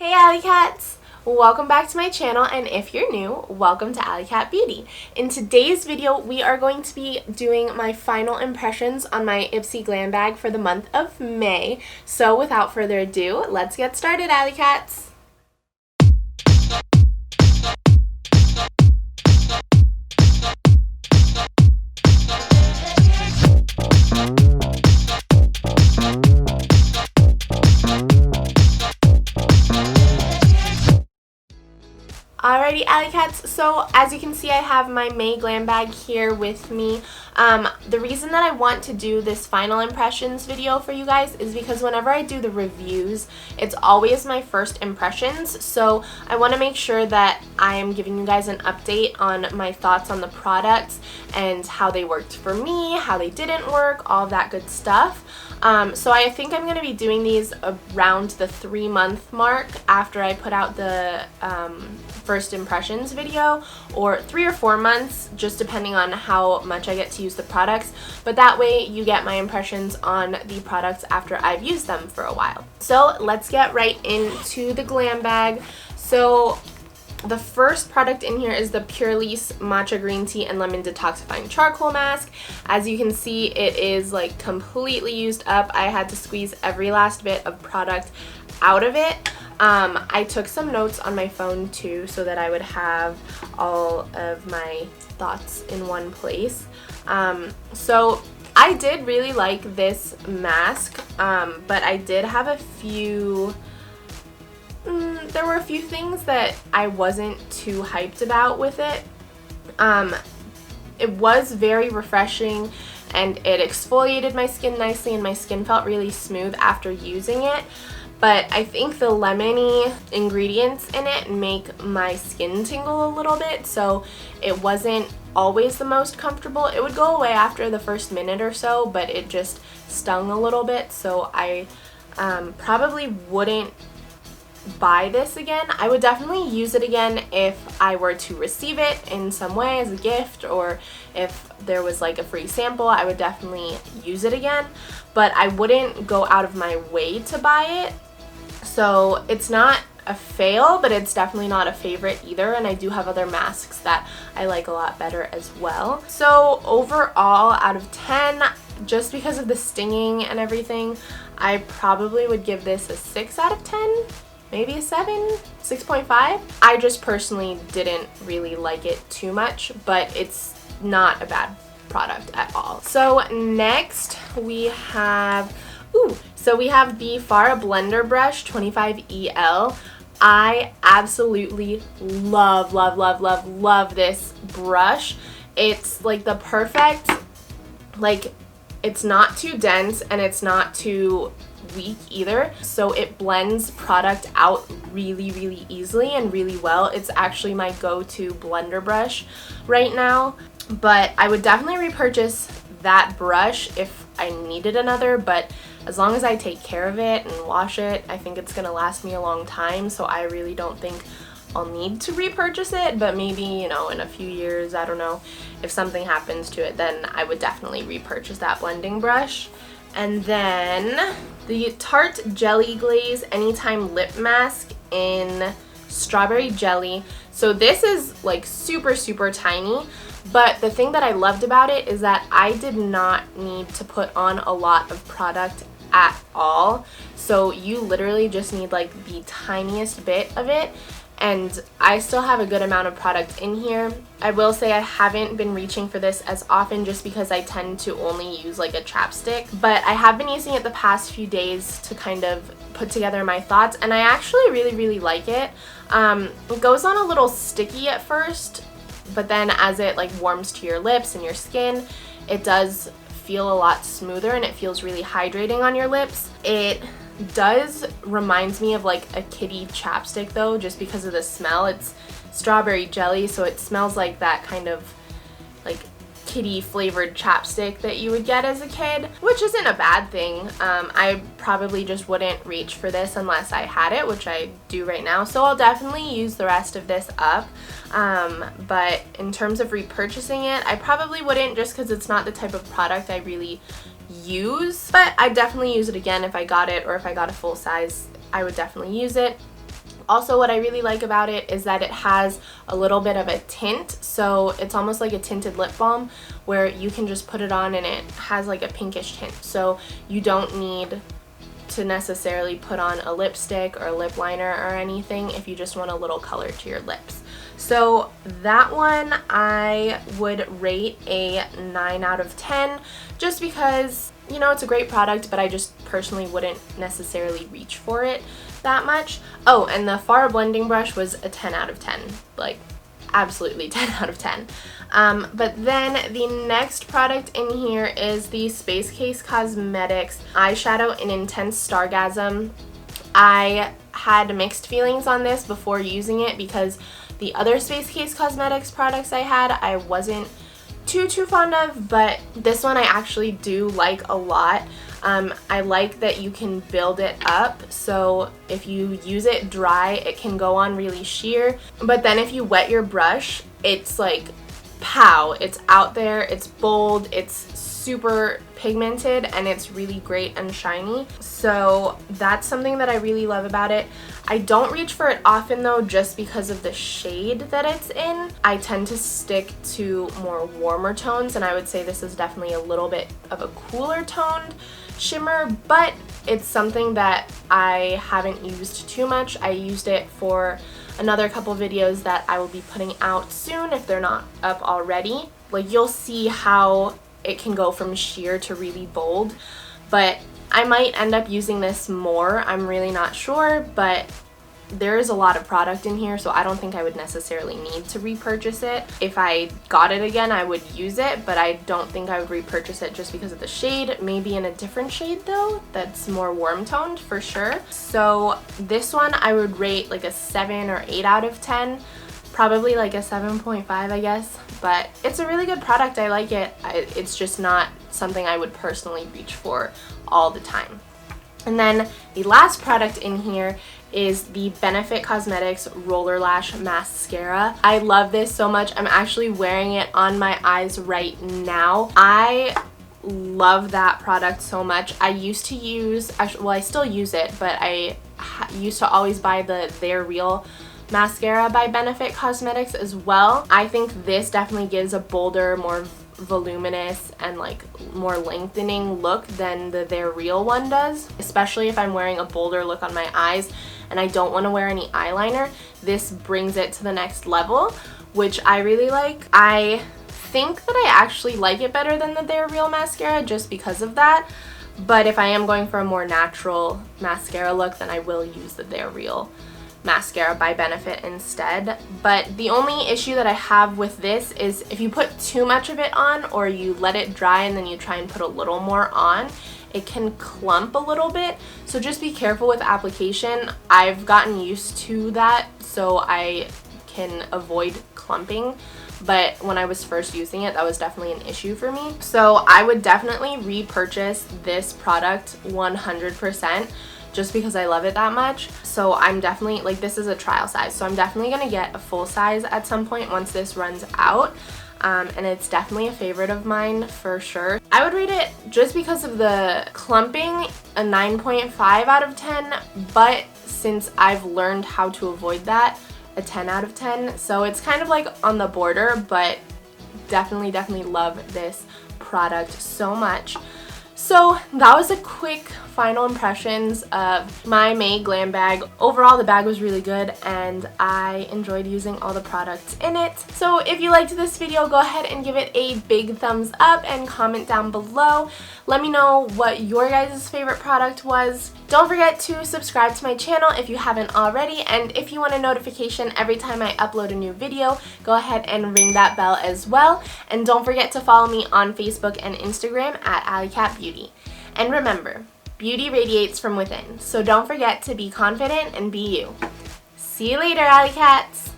Hey AllyCats! Welcome back to my channel, and if you're new, welcome to AllyCat Beauty. In today's video, we are going to be doing my final impressions on my IPSY Glam Bag for the month of May. So without further ado, let's get started, AllyCats! Alrighty AllyCats, so as you can see I have my May Glam Bag here with me. The reason that I want to do this final impressions video for you guys is because whenever I do the reviews, it's always my first impressions, so I want to make sure that I am giving you guys an update on my thoughts on the products and how they worked for me, how they didn't work, all of that good stuff. So I think I'm going to be doing these around the 3-month mark after I put out the first impressions video, or 3 or 4 months, just depending on how much I get to use the products, but that way you get my impressions on the products after I've used them for a while. So let's get right into the glam bag. So the first product in here is the Purelease Matcha Green Tea and Lemon Detoxifying Charcoal Mask. As you can see, it is like completely used up. I had to squeeze every last bit of product out of it. I took some notes on my phone too so that I would have all of my thoughts in one place. So I did really like this mask, but I did have a few there were a few things that I wasn't too hyped about with it. It was very refreshing and it exfoliated my skin nicely and my skin felt really smooth after using it. But I think the lemony ingredients in it make my skin tingle a little bit, so it wasn't always the most comfortable. It would go away after the first minute or so, but it just stung a little bit, so I probably wouldn't buy this again. I would definitely use it again if I were to receive it in some way as a gift, or if there was like a free sample. I would definitely use it again, but I wouldn't go out of my way to buy it. So it's not a fail, but it's definitely not a favorite either, and I do have other masks that I like a lot better as well. So overall, out of 10, just because of the stinging and everything, I probably would give this a 6 out of 10. Maybe a 7, 6.5. I just personally didn't really like it too much, but it's not a bad product at all. So next we have, the Fara Blender Brush 25EL. I absolutely love this brush. It's like the perfect, like, it's not too dense and it's not too weak either, so it blends product out really easily and really well. It's actually my go-to blender brush right now, but I would definitely repurchase that brush if I needed another, but as long as I take care of it and wash it, I think it's gonna last me a long time, so I really don't think I'll need to repurchase it. But maybe, you know, in a few years, I don't know, if something happens to it, then I would definitely repurchase that blending brush. And then the Tarte Jelly Glaze Anytime Lip Mask in Strawberry Jelly. So this is like super tiny, but the thing that I loved about it is that I did not need to put on a lot of product at all. So you literally just need like the tiniest bit of it, and I still have a good amount of product in here. I will say I haven't been reaching for this as often just because I tend to only use like a chapstick, but I have been using it the past few days to kind of put together my thoughts, and I actually really like it. It goes on a little sticky at first, but then as it like warms to your lips and your skin, it does feel a lot smoother and it feels really hydrating on your lips. It does remind me of like a kitty chapstick though, just because of the smell. It's strawberry jelly, so it smells like that kind of like kitty flavored chapstick that you would get as a kid, which isn't a bad thing. I probably just wouldn't reach for this unless I had it, which I do right now, so I'll definitely use the rest of this up. But in terms of repurchasing it, I probably wouldn't, just because it's not the type of product I really use, but I definitely use it again if I got it, or if I got a full size, I would definitely use it. Also, what I really like about it is that it has a little bit of a tint, so it's almost like a tinted lip balm where you can just put it on and it has like a pinkish tint, so you don't need to necessarily put on a lipstick or a lip liner or anything if you just want a little color to your lips. So that one I would rate a 9 out of 10 just because, you know, it's a great product, but I just personally wouldn't necessarily reach for it that much. Oh, and the Far blending brush was a 10 out of 10, like absolutely 10 out of 10. But then the next product in here is the Space Case Cosmetics Eyeshadow in Intense Stargasm. I had mixed feelings on this before using it because the other Space Case Cosmetics products I had I wasn't too fond of, but this one I actually do like a lot. I like that you can build it up, so if you use it dry it can go on really sheer, but then if you wet your brush it's like pow, it's out there, it's bold, it's super pigmented, and it's really great and shiny. So that's something that I really love about it. I don't reach for it often though, just because of the shade that it's in. I tend to stick to more warmer tones, and I would say this is definitely a little bit of a cooler toned shimmer, but it's something that I haven't used too much. I used it for another couple videos that I will be putting out soon if they're not up already. Like, you'll see how it can go from sheer to really bold, but I might end up using this more. I'm really not sure, but there is a lot of product in here, so I don't think I would necessarily need to repurchase it. If I got it again, I would use it, but I don't think I would repurchase it just because of the shade. Maybe in a different shade though, that's more warm toned for sure. So this one I would rate like a 7 or 8 out of 10. Probably like a 7.5, I guess, but it's a really good product. I like it. It's just not something I would personally reach for all the time. And then the last product in here is the Benefit Cosmetics Roller Lash Mascara. I love this so much. I'm actually wearing it on my eyes right now. I love that product so much. I used to use, actually, well, I still use it, but I used to always buy the They're Real mascara by Benefit Cosmetics as well. I think this definitely gives a bolder, more voluminous and like more lengthening look than the They're Real one does, especially if I'm wearing a bolder look on my eyes and I don't want to wear any eyeliner. This brings it to the next level, which I really like. I think that I actually like it better than the They're Real mascara just because of that, but if I am going for a more natural mascara look, then I will use the They're Real mascara by Benefit instead. But the only issue that I have with this is if you put too much of it on, or you let it dry and then you try and put a little more on, it can clump a little bit, so just be careful with application. I've gotten used to that, so I can avoid clumping, but when I was first using it, that was definitely an issue for me. So I would definitely repurchase this product 100%. just because I love it that much. So I'm definitely, like, this is a trial size, so I'm definitely gonna get a full size at some point once this runs out. And it's definitely a favorite of mine for sure. I would rate it, just because of the clumping, a 9.5 out of 10, but since I've learned how to avoid that, a 10 out of 10. So it's kind of like on the border, but definitely love this product so much. So that was a quick final impressions of my May Glam Bag. Overall, the bag was really good and I enjoyed using all the products in it. So if you liked this video, go ahead and give it a big thumbs up and comment down below. Let me know what your guys' favorite product was. Don't forget to subscribe to my channel if you haven't already, and if you want a notification every time I upload a new video, go ahead and ring that bell as well. And don't forget to follow me on Facebook and Instagram at AllyCat Beauty. And remember, beauty radiates from within, so don't forget to be confident and be you. See you later, AllyCats!